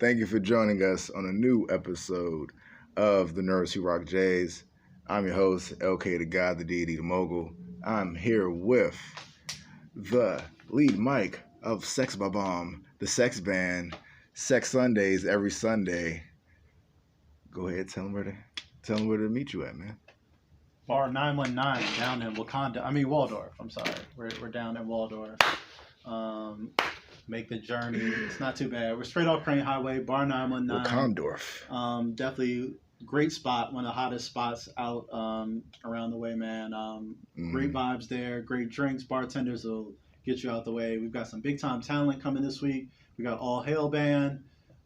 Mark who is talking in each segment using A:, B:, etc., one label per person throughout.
A: Thank you for joining us on a new episode of the Nerds Who Rock Jays. I'm your host, LK the God, the Deity, the Mogul. I'm here with the lead mic of Sex Bomb, the sex band, Sex Sundays every Sunday. Go ahead, tell them where to meet you at, man.
B: Bar 919 down in Waldorf. I'm sorry. We're down in Waldorf. Make the journey. It's not too bad. We're straight off Crane Highway, Bar 919.
A: Wakandorf.
B: Definitely great spot. One of the hottest spots out around the way, man. Great vibes there. Great drinks. Bartenders will get you out the way. We've got some big time talent coming this week. We got All Hail Band.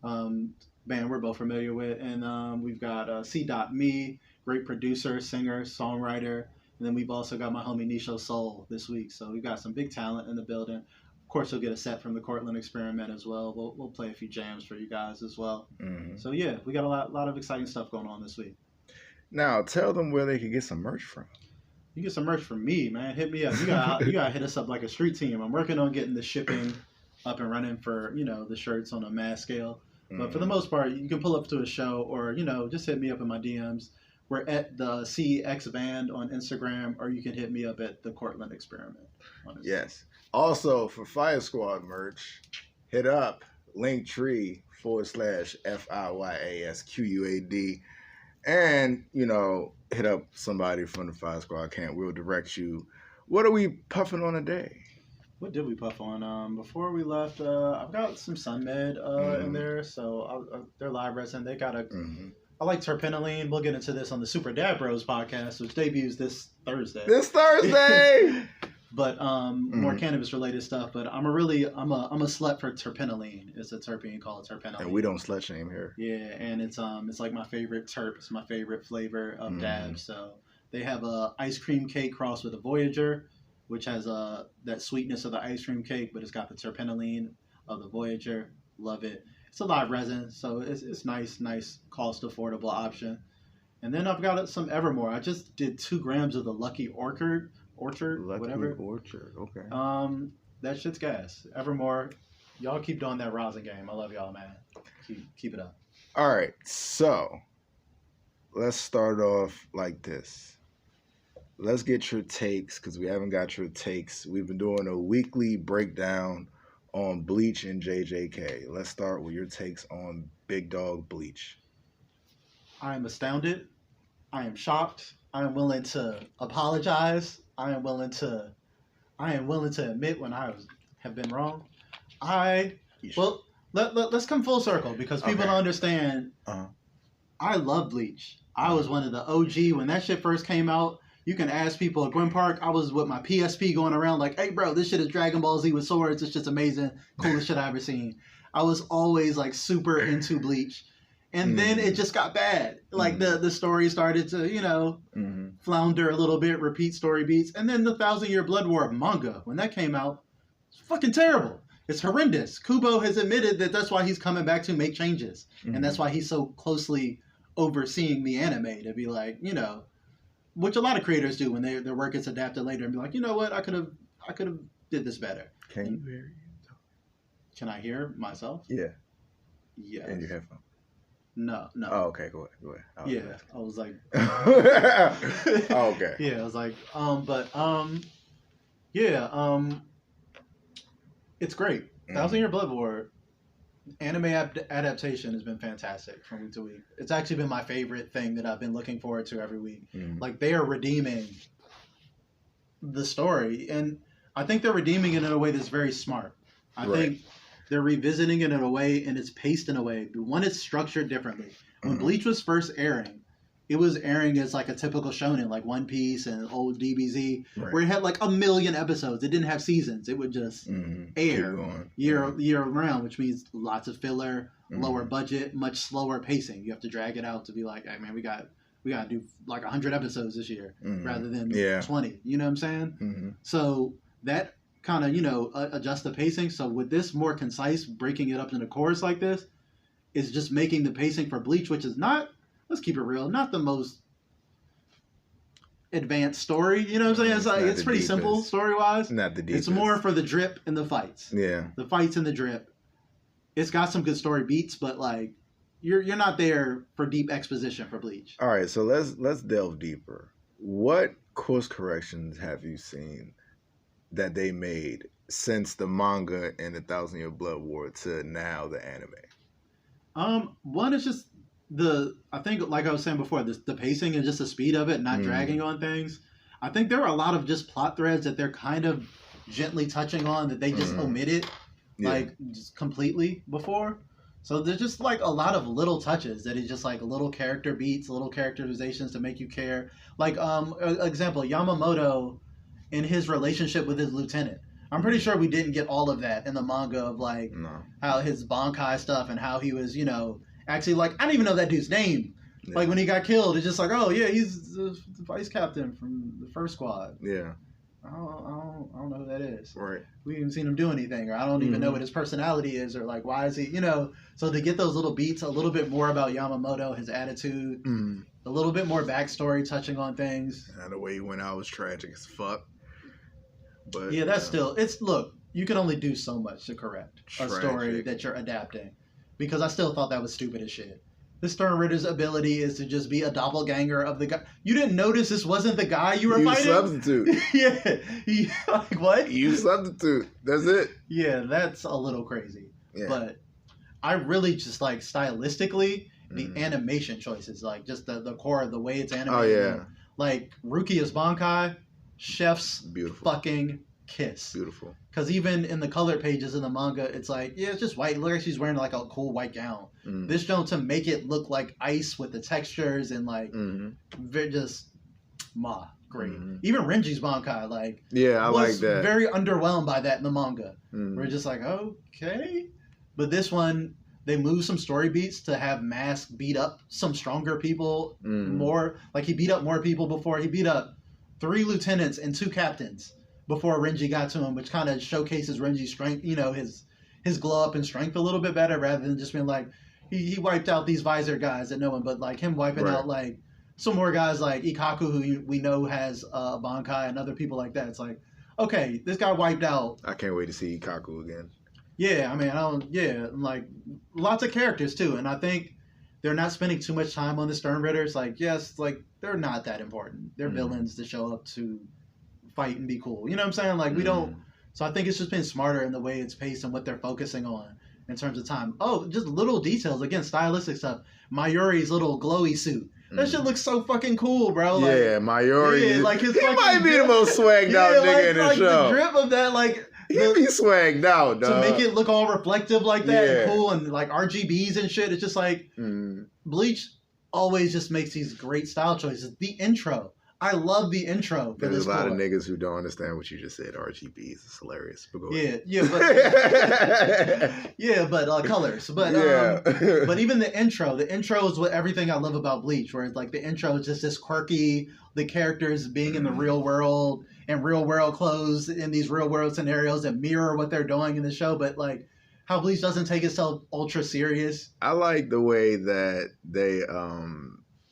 B: Band we're both familiar with. And we've got C.Me. Great producer, singer, songwriter. And then we've also got my homie Nisho Soul this week. So we've got some big talent in the building. Of course, you'll get a set from the Cortland Experiment as well. We'll play a few jams for you guys as well. Mm-hmm. So yeah, we got a lot of exciting stuff going on this week.
A: Now, tell them where they can get some merch from.
B: You get some merch from me, man. Hit me up. You gotta hit us up like a street team. I'm working on getting the shipping up and running for the shirts on a mass scale. But for the most part, you can pull up to a show or just hit me up in my DMs. We're at the CX Band on Instagram, or you can hit me up at the Cortland Experiment.
A: Yes. Also, for Fiyasquad merch, hit up Linktr.ee /FIYASQUAD. And, hit up somebody from the Fiyasquad camp. We'll direct you. What are we puffing on today?
B: What did we puff on? Before we left, I've got some Sunmed in there. So they're live resin. They got a... I like terpenoline. We'll get into this on the Super Dad Bros podcast, which debuts this Thursday. But more cannabis related stuff. But I'm a slut for terpenoline. It's a terpene called terpenoline.
A: And we don't slut shame here.
B: Yeah, and it's like my favorite terp. It's my favorite flavor of dabs. So they have a ice cream cake crossed with a Voyager, which has that sweetness of the ice cream cake, but it's got the terpenoline of the Voyager. Love it. It's a live resin, so it's nice, cost affordable option. And then I've got some Evermore. I just did 2 grams of the Lucky Orchard, whatever.
A: Orchard, okay.
B: That shit's gas. Evermore, y'all keep doing that rosin game. I love y'all, man. Keep it up.
A: All right, so let's start off like this. Let's get your takes, because we haven't got your takes. We've been doing a weekly breakdown on Bleach and JJK. Let's start with your takes on Big Dog Bleach.
B: I am astounded. I am shocked. I am willing to apologize. I am willing to admit when I have been wrong. Let's come full circle because people don't understand. I love Bleach. I was one of the OG when that shit first came out. You can ask people at Gwyn Park. I was with my PSP going around like, hey, bro, this shit is Dragon Ball Z with swords. This shit's amazing. Coolest shit I ever seen. I was always like super into Bleach. And then it just got bad. Like the story started to, flounder a little bit, repeat story beats. And then the 1,000-Year Blood War manga, when that came out, it's fucking terrible. It's horrendous. Kubo has admitted that that's why he's coming back to make changes. And that's why he's so closely overseeing the anime to be like, which a lot of creators do when their work gets adapted later and be like, you know what, I could have did this better.
A: Can you hear you?
B: Can I hear myself?
A: Yeah.
B: Yeah.
A: In your headphones?
B: No.
A: Oh, okay, go ahead.
B: I was like
A: oh, okay.
B: Yeah, I was like, it's great. 1,000-Year Blood War anime adaptation has been fantastic from week to week. It's actually been my favorite thing that I've been looking forward to every week. Like, they are redeeming the story, and I think they're redeeming it in a way that's very smart. I think they're revisiting it in a way, and it's paced in a way. One, it's structured differently. When Bleach was first airing, it was airing as like a typical shonen, like One Piece and old DBZ, where it had like 1 million episodes. It didn't have seasons. It would just air year round, which means lots of filler, lower budget, much slower pacing. You have to drag it out to be like, hey man, we got to do like 100 episodes this year rather than 20. You know what I'm saying? So that kind of adjust the pacing. So with this more concise, breaking it up into cores like this, is just making the pacing for Bleach, which is not. Let's keep it real. Not the most advanced story. You know what I'm saying? It's pretty simple story-wise.
A: Not the deepest.
B: It's more for the drip and the fights.
A: Yeah.
B: The fights and the drip. it's got some good story beats, but like you're not there for deep exposition for Bleach.
A: All right, so let's delve deeper. What course corrections have you seen that they made since the manga and the Thousand Year Blood War to now the anime?
B: One is just I think like I was saying before, the pacing and just the speed of it, not dragging on things. I think there were a lot of just plot threads that they're kind of gently touching on that they just omitted, like just completely before. So there's just like a lot of little touches that is just like little character beats, little characterizations to make you care. Like example, Yamamoto in his relationship with his lieutenant. I'm pretty sure we didn't get all of that in the manga of like how his Bankai stuff and how he was, actually like I don't even know that dude's name. Yeah. Like when he got killed, it's just like, oh yeah, he's the vice captain from the first squad.
A: Yeah.
B: I don't know who that is.
A: Right.
B: We haven't seen him do anything, or I don't even know what his personality is, or like why is he, So to get those little beats, a little bit more about Yamamoto, his attitude, a little bit more backstory touching on things.
A: And the way he went out was tragic as fuck. But
B: yeah, that's still look. You can only do so much to correct a story that you're adapting, because I still thought that was stupid as shit. The Stern Ritter's ability is to just be a doppelganger of the guy. You didn't notice this wasn't the guy you were fighting?
A: Substitute.
B: Yeah. Like, what?
A: You substitute. That's it.
B: Yeah, that's a little crazy. Yeah. But I really just like stylistically, the animation choices, like just the core of the way it's animated.
A: Oh, yeah.
B: Like, Rukia's Bankai, chef's
A: beautiful
B: fucking kiss.
A: Beautiful.
B: Because even in the color pages in the manga, it's like, yeah, it's just white. Look like she's wearing like a cool white gown. This show to make it look like ice with the textures and like just great. Even Renji's Bankai, like
A: I like that.
B: Very underwhelmed by that in the manga. We're just like, okay, but this one they move some story beats to have Mask beat up some stronger people more. Like he beat up more people before. He beat up 3 lieutenants and 2 captains before Renji got to him, which kind of showcases Renji's strength, his glow up and strength a little bit better, rather than just being like, he wiped out these visor guys that know him, but like him wiping out like some more guys like Ikaku, who we know has Bankai, and other people like that. It's like, okay, this guy wiped out.
A: I can't wait to see Ikaku again.
B: Yeah, I mean, like lots of characters too, and I think they're not spending too much time on the Stern Ritters. Like, yes, like they're not that important. They're villains to show up to fight and be cool. You know what I'm saying? Like we don't. So I think it's just been smarter in the way it's paced and what they're focusing on in terms of time. Oh, just little details. Again, stylistic stuff. Mayuri's little glowy suit. That shit looks so fucking cool, bro. Like,
A: yeah, Mayuri.
B: Yeah, like his
A: he might be the most swagged out nigga in the show.
B: The drip of that, like
A: he be swagged out, dog.
B: To make it look all reflective like that and cool and like RGBs and shit. It's just like Bleach always just makes these great style choices. The intro. I love the intro for
A: There's
B: this
A: a lot of niggas who don't understand what you just said. RGBs. It's hilarious. But go ahead.
B: But colors. But but even the intro is what everything I love about Bleach, where it's like the intro is just this quirky, the characters being in the real world and real world clothes in these real world scenarios that mirror what they're doing in the show, but like how Bleach doesn't take itself ultra serious.
A: I like the way that they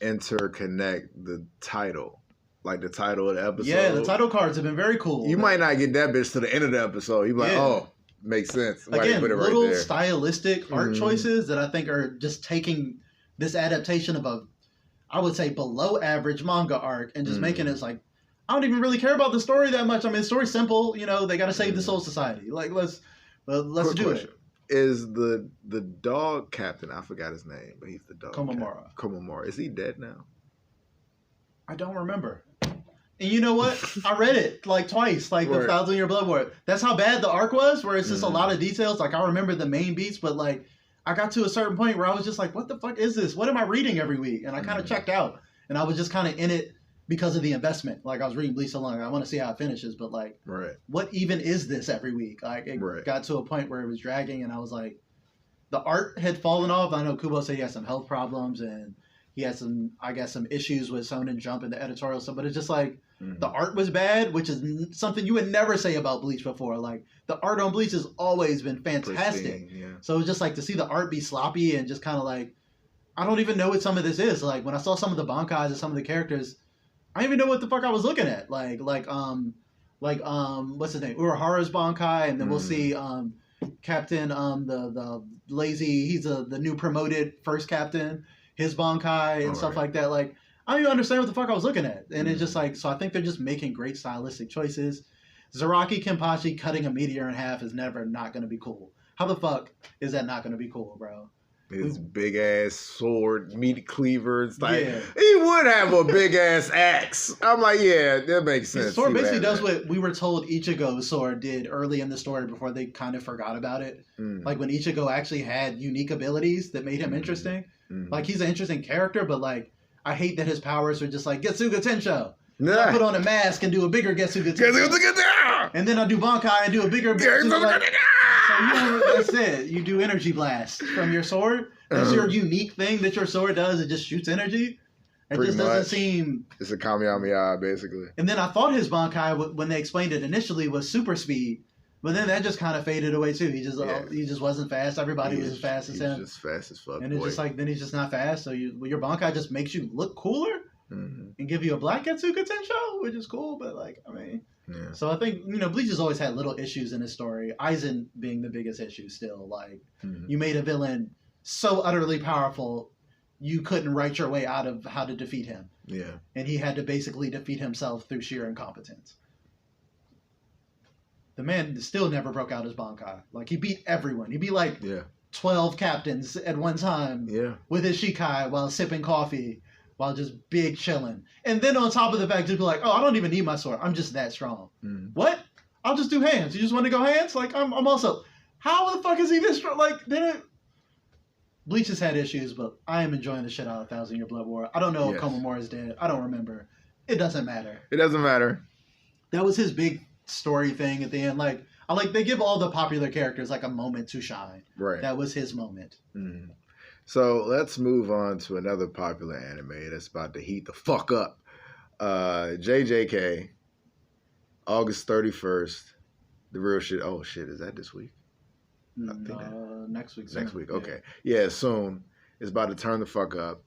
A: interconnect the title. Like the title of the episode.
B: Yeah, the title cards have been very cool.
A: You might not get that bitch to the end of the episode. You're like, oh, makes sense. Why
B: Again,
A: put it
B: little
A: right there?
B: stylistic art choices that I think are just taking this adaptation of I would say below average manga arc and just making it like, I don't even really care about the story that much. I mean, the story's simple. They got to save the Soul Society. Like, let's do it.
A: Is the dog captain? I forgot his name, but he's the dog. Komamura. Is he dead now?
B: I don't remember. And you know what? I read it like twice, like the 1,000 Year Blood War. That's how bad the arc was, where it's just a lot of details. Like I remember the main beats, but like I got to a certain point where I was just like, what the fuck is this? What am I reading every week? And I kind of checked out. And I was just kind of in it because of the investment. Like I was reading Bleach so long, I want to see how it finishes, but like, what even is this every week? Like it got to a point where it was dragging, and I was like, the art had fallen off. I know Kubo said he had some health problems, and he had some issues with Shonen Jump and the editorial stuff, but it's just like, the art was bad, which is something you would never say about Bleach before. Like, the art on Bleach has always been fantastic.
A: Pristine,
B: So it's just like to see the art be sloppy and just kind of like, I don't even know what some of this is. Like, when I saw some of the Bankais and some of the characters, I didn't even know what the fuck I was looking at. Like what's his name? Urahara's Bankai, and then we'll see Captain, the lazy, he's the new promoted first captain, his Bankai and stuff like that. Like, I don't even understand what the fuck I was looking at. And it's just like, so I think they're just making great stylistic choices. Zaraki Kenpachi cutting a meteor in half is never not going to be cool. How the fuck is that not going to be cool, bro?
A: His big ass sword, meat cleaver. It's like, he would have a big ass axe. I'm like, yeah, that makes sense.
B: His sword basically does what we were told Ichigo's sword did early in the story before they kind of forgot about it. Like when Ichigo actually had unique abilities that made him interesting. Like he's an interesting character, but like I hate that his powers are just like Getsuga Tensho. I put on a mask and do a bigger Getsuga Tensho. And then I do Bankai and do a bigger Getsuga. So that's it. You do energy blast from your sword. That's your unique thing that your sword does. It just shoots energy. It just doesn't seem...
A: It's a Kamehameha, basically.
B: And then I thought his Bankai, when they explained it initially, was super speed. But then that just kind of faded away, too. He just wasn't fast. Everybody was as fast as him.
A: He's just fast as fuck,
B: and it's just like, then he's just not fast. So your Bankai just makes you look cooler and give you a black Getsuga Tensho, which is cool. But, like, I mean... Yeah. So I think, Bleach has always had little issues in his story. Aizen being the biggest issue still. Like, you made a villain so utterly powerful, you couldn't write your way out of how to defeat him.
A: Yeah.
B: And he had to basically defeat himself through sheer incompetence. The man still never broke out his Bankai. Like, he beat everyone. He beat, 12 captains at one time with his Shikai while sipping coffee. While just big chilling. And then on top of the fact, just be like, oh, I don't even need my sword. I'm just that strong. What? I'll just do hands. You just want to go hands? Like, I'm also... How the fuck is he this strong? Like, Bleach has had issues, but I am enjoying the shit out of 1,000 Year Blood War. I don't know if Komamura is dead. I don't remember. It doesn't matter.
A: It doesn't matter.
B: That was his big story thing at the end. Like, they give all the popular characters, like, a moment to shine.
A: Right.
B: That was his moment.
A: So let's move on to another popular anime that's about to heat the fuck up. JJK, August 31st. The real shit. Oh shit, is that this week?
B: Next week.
A: Next week, okay. Yeah, soon. It's about to turn the fuck up.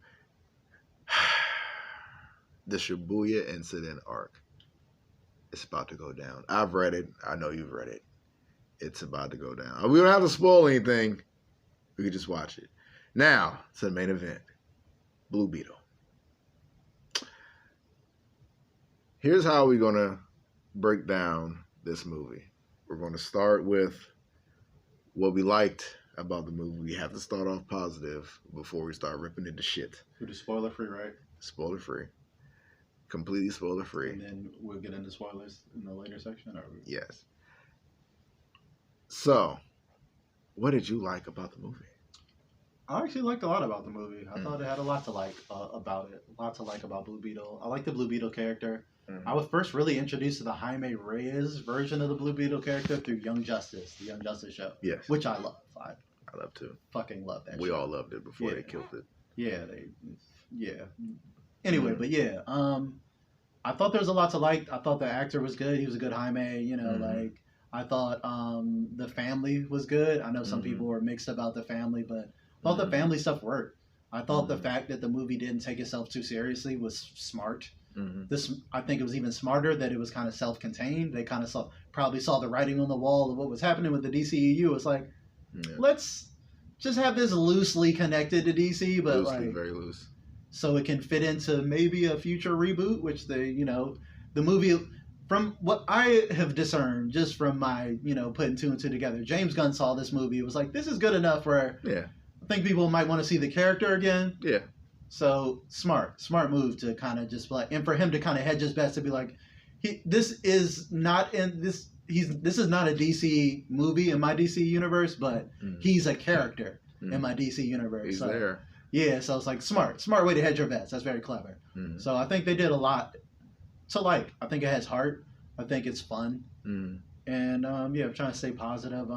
A: The Shibuya Incident arc. It's about to go down. I've read it. I know you've read it. It's about to go down. We don't have to spoil anything. We can just watch it. Now, to the main event, Blue Beetle. Here's how we're going to break down this movie. We're going to start with what we liked about the movie. We have to start off positive before we start ripping into shit.
B: We'll do spoiler-free, right?
A: Spoiler-free. Completely spoiler-free.
B: And then we'll get into spoilers in the later section?
A: Yes. So, what did you like about the movie?
B: I actually liked a lot about the movie. I thought it had a lot to like about it. A lot to like about Blue Beetle. I like the Blue Beetle character. I was first really introduced to the Jaime Reyes version of the Blue Beetle character through Young Justice, the Young Justice show.
A: Yes.
B: Which I love. I
A: love too.
B: Fucking love that
A: We
B: show.
A: all loved it before they killed it.
B: Yeah. Anyway, but yeah. I thought there was a lot to like. I thought the actor was good. He was a good Jaime, like I thought the family was good. I know some people were mixed about the family, but I thought the family stuff worked. I thought the fact that the movie didn't take itself too seriously was smart. I think it was even smarter that it was kind of self-contained. They kind of probably saw the writing on the wall of what was happening with the DCEU. It's like, let's just have this loosely connected to DC, but
A: very loose,
B: so it can fit into maybe a future reboot. Which the movie, from what I have discerned, just from my putting two and two together, James Gunn saw this movie. It was like, this is good enough where I think people might want to see the character again. Yeah. So smart move to kind of just and for him to kind of hedge his bets to be like, this is not a DC movie in my DC universe, but he's a character in my DC universe.
A: He's there.
B: Yeah, so it's like smart way to hedge your bets. That's very clever. So I think they did a lot to like. I think it has heart. I think it's fun. And I'm trying to stay positive.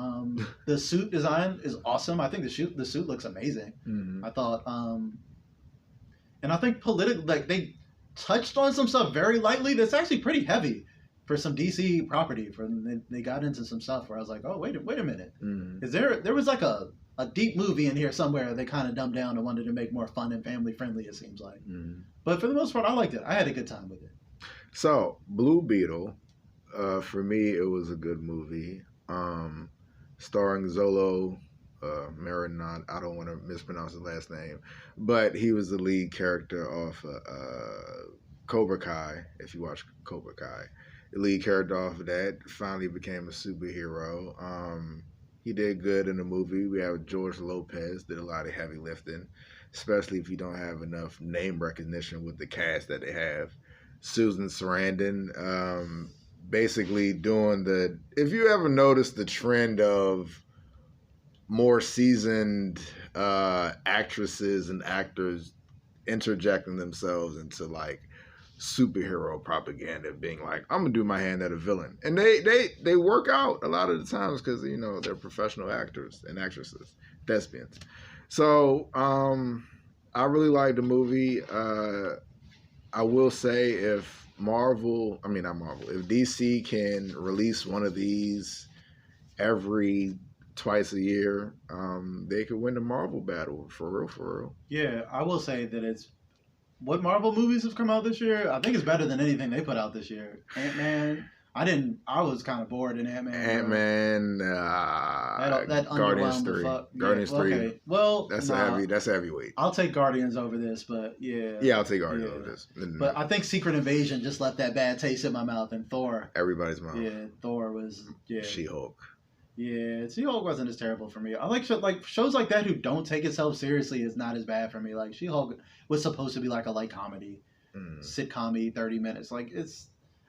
B: The suit design is awesome. I think the suit looks amazing. I thought, and I think they touched on some stuff very lightly. That's actually pretty heavy for some DC property. They got into some stuff where I was like, oh wait a minute, is there was like a deep movie in here somewhere they kind of dumbed down and wanted to make more fun and family friendly. It seems like, but for the most part, I liked it. I had a good time with it.
A: So Blue Beetle. For me, it was a good movie. starring Zolo Marinot. I don't want to mispronounce his last name, but he was the lead character of Cobra Kai. If you watch Cobra Kai, the lead character off of that finally became a superhero. He did good in the movie. We have George Lopez did a lot of heavy lifting, especially if you don't have enough name recognition with the cast that they have. Susan Sarandon, basically doing the. If you ever noticed the trend of more seasoned actresses and actors interjecting themselves into like superhero propaganda, being like, I'm gonna do my hand at a villain, and they work out a lot of the times because they're professional actors and actresses, thespians. So I really like the movie. I will say if if DC can release one of these every twice a year, they could win the Marvel battle for real.
B: Yeah, I will say that it's what Marvel movies have come out this year. I think it's better than anything they put out this year. Ant-Man. I was kind of bored in Ant-Man.
A: Ant-Man,
B: that
A: Guardians
B: underwhelmed
A: 3.
B: the fuck.
A: Guardians 3.
B: Okay. Well,
A: that's a heavyweight.
B: I'll take Guardians over this, but yeah.
A: Yeah, I'll take Guardians over this.
B: But I think Secret Invasion just left that bad taste in my mouth, and Thor.
A: Everybody's mouth.
B: Yeah, Thor was
A: She-Hulk.
B: Yeah, She-Hulk wasn't as terrible for me. I like shows like that who don't take itself seriously is not as bad for me. Like She-Hulk was supposed to be like a light comedy, sitcom-y, 30 minutes. Like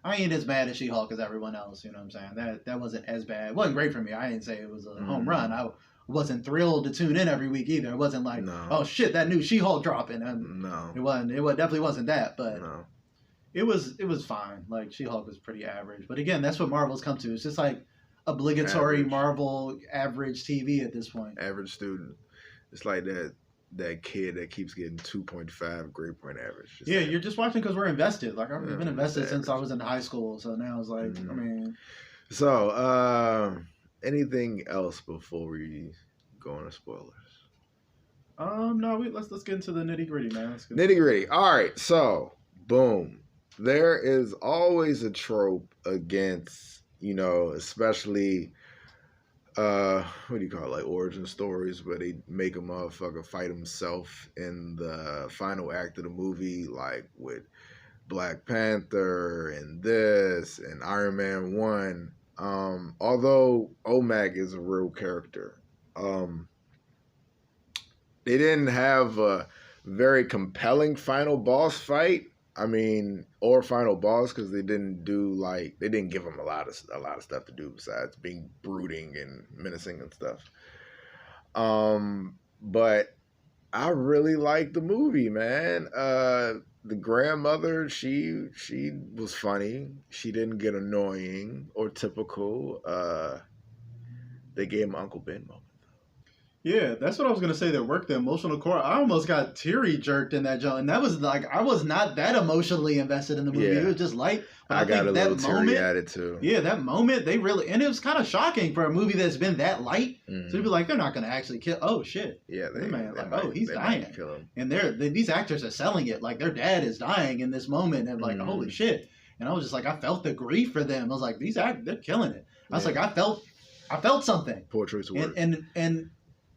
B: I ain't as mad at She-Hulk as everyone else. You know what I'm saying? That wasn't as bad. It wasn't great for me. I didn't say it was a home run. I wasn't thrilled to tune in every week either. It wasn't like, oh shit, that new She-Hulk dropping.
A: No,
B: it wasn't. It definitely wasn't that. But
A: no.
B: It was fine. Like She-Hulk was pretty average. But again, that's what Marvel's come to. It's just like obligatory average. Marvel average TV at this point.
A: Average student. It's like that kid that keeps getting 2.5 grade point average.
B: Yeah, you're just watching because we're invested. Like I've been invested since I was in high school. So now it's like, I mean.
A: So, anything else before we go into spoilers?
B: No, let's get into the nitty gritty, man.
A: Nitty gritty. All right, so boom. There is always a trope against, especially what do you call it, like origin stories where they make a motherfucker fight himself in the final act of the movie, like with Black Panther and this and Iron Man 1. Although OMAC is a real character, they didn't have a very compelling final boss fight. Or final boss, because they didn't give him a lot of stuff to do besides being brooding and menacing and stuff. But I really liked the movie, man. The grandmother, she was funny. She didn't get annoying or typical. They gave him Uncle Ben moment.
B: Yeah, that's what I was gonna say. That worked the emotional core. I almost got teary jerked in that joint, and that was like I was not that emotionally invested in the movie. It was just light. But I got a little teary at it too. Yeah, that moment they really, and it was kind of shocking for a movie that's been that light. Mm-hmm. So you'd be like, they're not gonna actually kill. Oh shit!
A: Yeah,
B: he's dying. Kill him. And these actors are selling it like their dad is dying in this moment, and like holy shit. And I was just like, I felt the grief for them. I was like, these actors, they're killing it. I was like, I felt something.
A: Poor choice of words.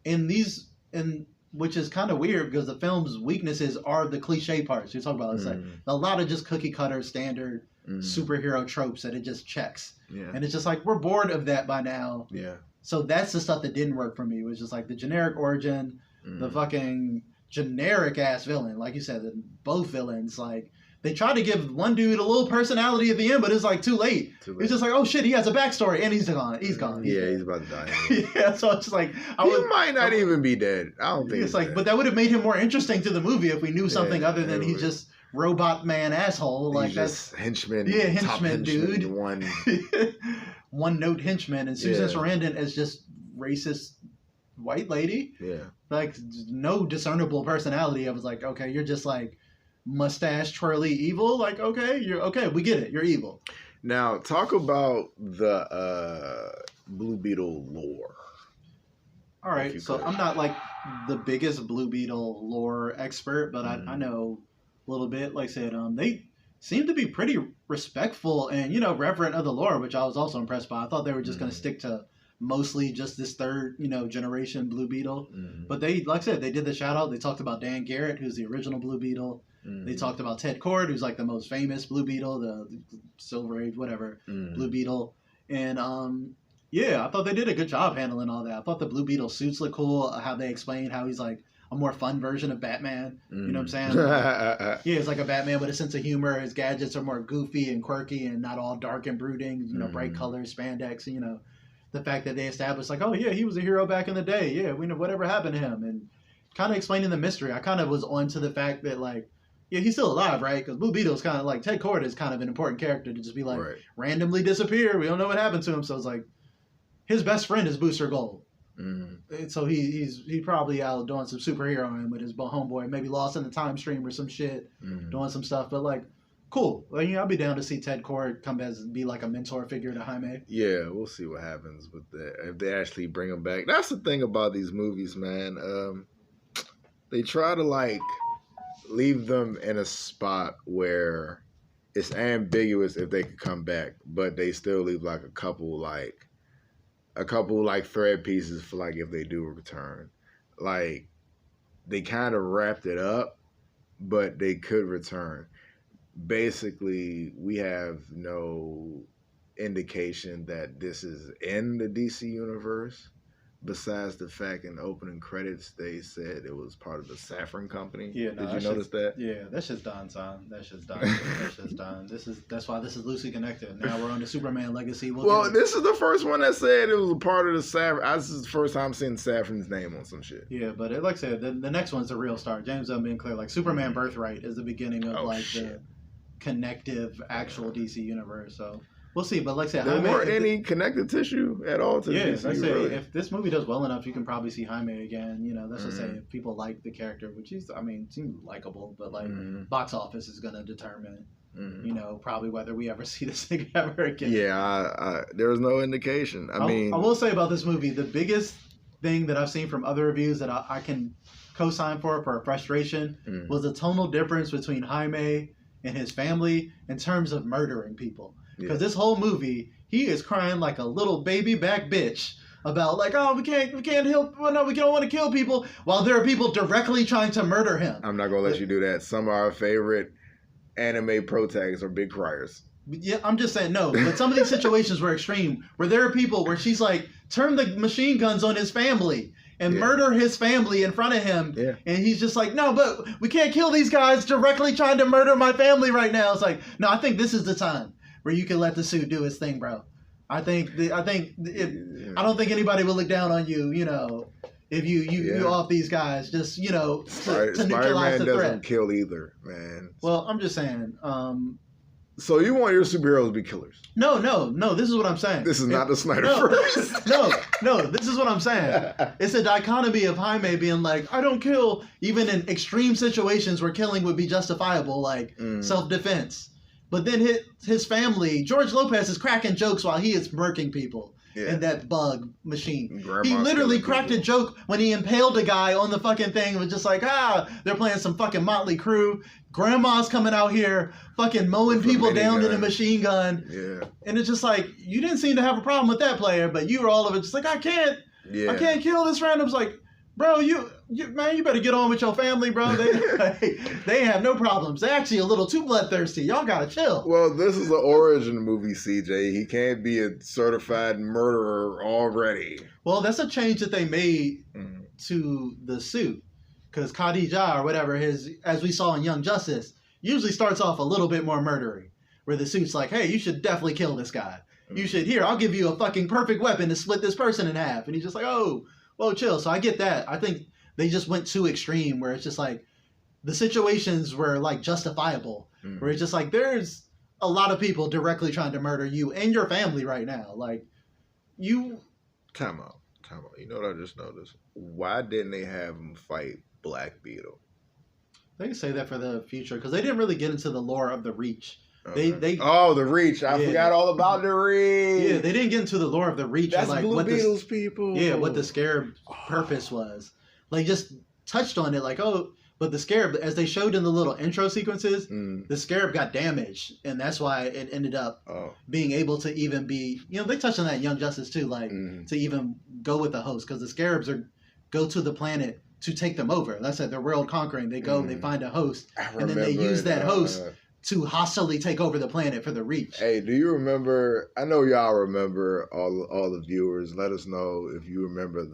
B: And which is kind of weird because the film's weaknesses are the cliche parts. You're talking about it's like a lot of just cookie cutter standard superhero tropes that it just checks. Yeah. And it's just like we're bored of that by now.
A: Yeah.
B: So that's the stuff that didn't work for me. It was just like the generic origin, the fucking generic ass villain. Like you said, both villains, like they tried to give one dude a little personality at the end, but it's like too late. It's just like, oh shit, he has a backstory and he's gone. He's gone.
A: He's about to die.
B: Yeah, so it's just like
A: he might not even be dead. I don't think
B: it's like, but that would have made him more interesting to the movie if we knew something other than he's just robot man asshole. Like that's
A: henchman.
B: Yeah, henchman dude.
A: One
B: note henchman, and Susan Sarandon as just racist white lady.
A: Yeah,
B: like no discernible personality. I was like, okay, you're just like mustache twirly evil. Like, okay, you're okay. We get it. You're evil.
A: Now, talk about the Blue Beetle lore.
B: All right, so I'm not like the biggest Blue Beetle lore expert, but I know a little bit. Like I said, they seem to be pretty respectful and reverent of the lore, which I was also impressed by. I thought they were just going to stick to mostly just this third, generation Blue Beetle.
A: Mm-hmm.
B: But they, like I said, they did the shout out. They talked about Dan Garrett, who's the original Blue Beetle. They talked about Ted Kord, who's like the most famous Blue Beetle, the Silver Age, whatever, Blue Beetle. And I thought they did a good job handling all that. I thought the Blue Beetle suits look cool. How they explained how he's like a more fun version of Batman. You know what I'm saying? Yeah, it's like a Batman with a sense of humor. His gadgets are more goofy and quirky and not all dark and brooding. Bright colors, spandex. The fact that they established like, oh yeah, he was a hero back in the day. Yeah, we know whatever happened to him, and kind of explaining the mystery. I kind of was onto the fact that like, yeah, he's still alive, right? Because Blue Beetle's kind of like Ted Kord is kind of an important character to just be like randomly disappear. We don't know what happened to him, so it's like his best friend is Booster Gold. And so he probably out doing some superheroing with his homeboy, maybe lost in the time stream or some shit, doing some stuff. But like, cool. Like, I'll be down to see Ted Kord come as be like a mentor figure to Jaime.
A: Yeah, we'll see what happens with that if they actually bring him back. That's the thing about these movies, man. They try to like leave them in a spot where it's ambiguous if they could come back, but they still leave like a couple thread pieces for like if they do return. Like they kind of wrapped it up, but they could return. Basically, we have no indication that this is in the DC universe, besides the fact in the opening credits they said it was part of the Saffron Company.
B: Yeah,
A: did you notice that?
B: Yeah, that's just done, son. That's just done. That's just done. That's why this is loosely connected. Now we're on the Superman legacy.
A: Well, this is the first one that said it was a part of the Saffron. This is the first time seeing Saffron's name on some shit.
B: Yeah, but like I said, the next one's the real start. James Gunn being clear, like Superman Birthright is the beginning of the connective actual DC universe. So we'll see. But like I said,
A: there weren't any connective tissue at all to DC.
B: Like I say, if this movie does well enough, you can probably see Jaime again. Let's just say if people like the character, which seems likable, but like box office is gonna determine. Probably whether we ever see this thing ever again.
A: Yeah, there's no indication. I
B: will say about this movie, the biggest thing that I've seen from other reviews that I can co-sign for frustration was the tonal difference between Jaime and his family in terms of murdering people. Because this whole movie, he is crying like a little baby back bitch about like, oh, we can't help, well, no, we don't want to kill people, while there are people directly trying to murder him.
A: I'm not gonna let you do that. Some of our favorite anime protagonists are big criers.
B: Yeah, I'm just saying no. But some of these situations were extreme, where there are people where she's like, turn the machine guns on his family and murder his family in front of him. Yeah. And he's just like, no, but we can't kill these guys directly trying to murder my family right now. It's like, no, I think this is the time where you can let the suit do his thing, bro. I don't think anybody will look down on you, if you off these guys, just, to neutralize
A: Spider-Man
B: the threat.
A: doesn't kill either, man.
B: Well, I'm just saying,
A: so you want your superheroes to be killers?
B: No. This is what I'm saying.
A: This is not the Snyderverse.
B: No. This is what I'm saying. It's a dichotomy of Jaime being like, I don't kill, even in extreme situations where killing would be justifiable, like self-defense. But then his family, George Lopez is cracking jokes while he is murking people in that bug machine. He literally cracked a joke when he impaled a guy on the fucking thing. It was just like, they're playing some fucking Motley Crue. Grandma's coming out here fucking mowing people down in a machine gun. Yeah. And it's just like, you didn't seem to have a problem with that player, but you were all of it just like, I can't kill this random. It's like, bro, you better get on with your family, bro. They have no problems. They're actually a little too bloodthirsty. Y'all gotta chill.
A: Well, this is the origin movie, CJ. He can't be a certified murderer already.
B: Well, that's a change that they made to the suit. Because Khadija, or whatever, as we saw in Young Justice, usually starts off a little bit more murdery. Where the suit's like, hey, you should definitely kill this guy. You should, I'll give you a fucking perfect weapon to split this person in half. And he's just like, oh, well, chill. So I get that. I think they just went too extreme where it's just like the situations were like justifiable. Where it's just like there's a lot of people directly trying to murder you and your family right now. Like you.
A: Time out. You know what I just noticed? Why didn't they have him fight Black Beetle?
B: They can say that for the future because they didn't really get into the lore of the Reach.
A: Okay. The Reach. I forgot all about the Reach.
B: Yeah, they didn't get into the lore of the Reach.
A: That's
B: like
A: Blue Beetle's people.
B: Yeah, what the Scarab purpose was. Like, just touched on it. Like, oh, But the Scarab, as they showed in the little intro sequences, the Scarab got damaged, and that's why it ended up being able to even be. They touched on that in Young Justice too, like to even go with the host, because the Scarabs go to the planet to take them over. That's it. They're world conquering. They go, they find a host, and then they use that host to hostilely take over the planet for the Reach.
A: Hey, do you remember? I know y'all remember, all the viewers. Let us know if you remember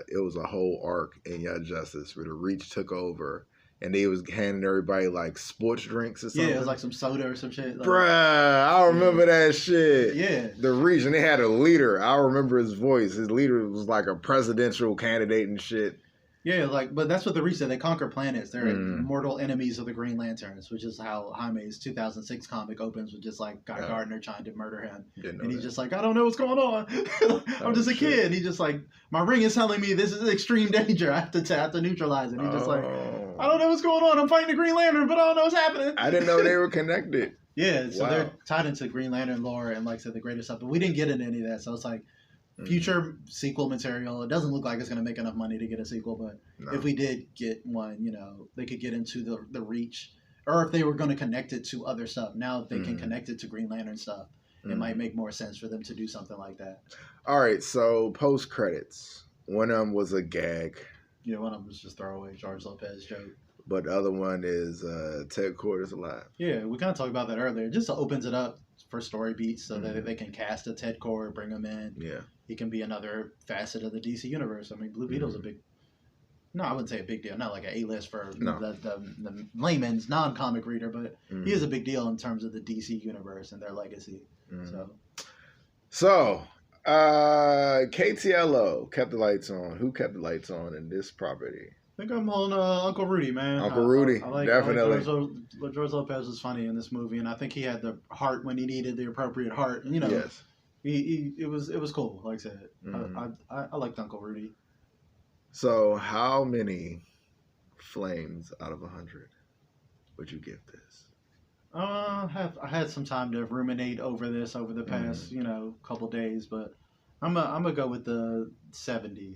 A: it was a whole arc in Young Justice where the Reach took over and they was handing everybody like sports drinks or something.
B: Yeah, it was like some soda or some shit. Like,
A: bruh, I remember that shit.
B: Yeah.
A: The Reach, and they had a leader. I remember his voice. His leader was like a presidential candidate and shit.
B: Yeah, but that's what the Reach said. They conquer planets. They're mortal enemies of the Green Lanterns, which is how Jaime's 2006 comic opens with just like Guy Gardner trying to murder him. And he's just like, I don't know what's going on. I'm just a kid. He's just like, my ring is telling me this is extreme danger. I have to neutralize it. He's just like, I don't know what's going on. I'm fighting the Green Lantern, but I don't know what's happening.
A: I didn't know they were connected.
B: Yeah, so they're tied into Green Lantern lore and like I said, the greater stuff. But we didn't get into any of that. So it's like, future sequel material. It doesn't look like it's going to make enough money to get a sequel, but if we did get one, they could get into the Reach, or if they were going to connect it to other stuff. Now if they can connect it to Green Lantern stuff, it might make more sense for them to do something like that.
A: All right, so post credits. One of them was a gag.
B: Yeah, one of them was just throwaway George Lopez joke.
A: But the other one is Ted Kord is alive.
B: Yeah, we kind of talked about that earlier. It just opens it up for story beats so that they can cast a Ted Kord, bring him in.
A: Yeah.
B: He can be another facet of the DC universe. I mean, Blue Beetle's a big... No, I wouldn't say a big deal. Not like an A-list for the layman's non-comic reader, but he is a big deal in terms of the DC universe and their legacy.
A: So, KTLO kept the lights on. Who kept the lights on in this property?
B: I think I'm on Uncle Rudy, man.
A: Uncle Rudy, definitely.
B: George Lopez was funny in this movie, and I think he had the heart when he needed the appropriate heart. And,
A: yes.
B: It was cool, like I said. I liked Uncle Rudy.
A: So, how many flames out of 100 would you give this?
B: I had some time to ruminate over this over the past, couple days, but I'm gonna go with the 70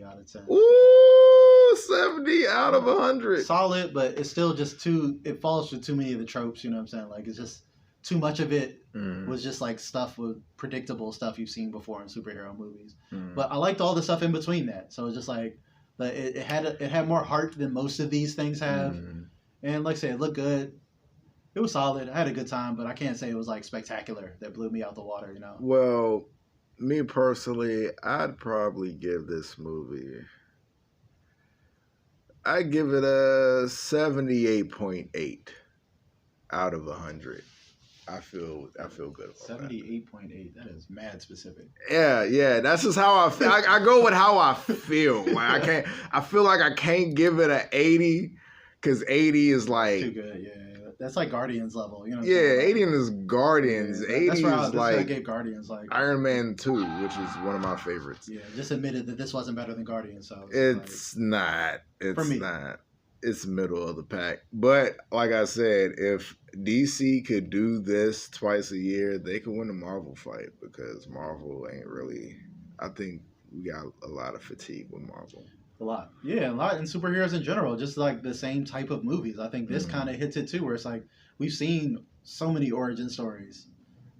B: out of 10.
A: Ooh, 70 out of 100.
B: Solid, but it's still just it falls for too many of the tropes, you know what I'm saying? Like, it's just too much of it was just like stuff with predictable stuff you've seen before in superhero movies. But I liked all the stuff in between that. So it's just like, it had more heart than most of these things have. And like I said, it looked good. It was solid. I had a good time, but I can't say it was like spectacular that blew me out the water,
A: Well, me personally, I'd probably give this movie, I'd give it a 78.8 out of 100. I feel good about
B: 78.8. That is mad specific.
A: Yeah. That's just how I feel. I go with how I feel. Like I feel like I can't give it an 80 because 80 is like
B: too good. Yeah. That's like Guardians level,
A: Yeah, 80 is Guardians. Yeah, 80 is like
B: I gave Guardians like
A: Iron Man 2, which is one of my favorites.
B: Yeah, just admitted that this wasn't better than Guardians. So
A: it's not. It's not. It's middle of the pack. But like I said, if DC could do this twice a year, they could win the Marvel fight because Marvel ain't really. I think we got a lot of fatigue with Marvel.
B: A lot. Yeah, a lot. And superheroes in general, just like the same type of movies. I think this kind of hits it too, where it's like we've seen so many origin stories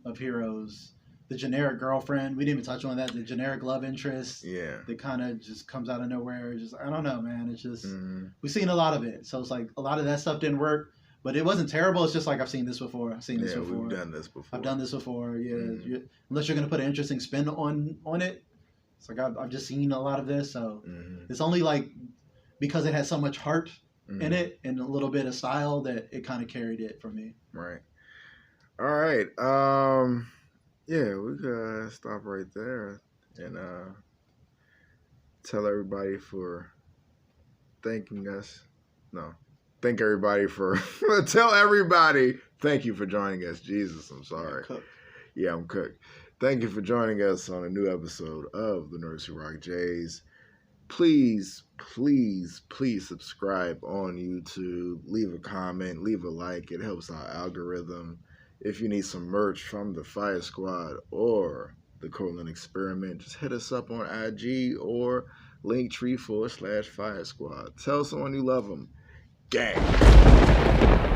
B: of heroes. The generic girlfriend, we didn't even touch on that. The generic love interest.
A: Yeah.
B: That kind of just comes out of nowhere. Just, I don't know, man. It's just, we've seen a lot of it. So it's like a lot of that stuff didn't work, but it wasn't terrible. It's just like, I've seen this before. I've
A: done this before.
B: I've done this before. Yeah. Unless you're going to put an interesting spin on it. It's like I've just seen a lot of this, so it's only like because it has so much heart in it and a little bit of style that it kind of carried it for me.
A: Right. All right. Yeah, we could stop right there and tell everybody for thanking us. No, thank everybody for tell everybody thank you for joining us. Jesus, I'm sorry. Yeah, I'm cooked. Thank you for joining us on a new episode of the Nerds Who Rock Jays. Please subscribe on YouTube. Leave a comment, leave a like. It helps our algorithm. If you need some merch from the Fiyasquad or the Colon Experiment, just hit us up on IG or Linktr.ee /Fiyasquad. Tell someone you love them. Gang.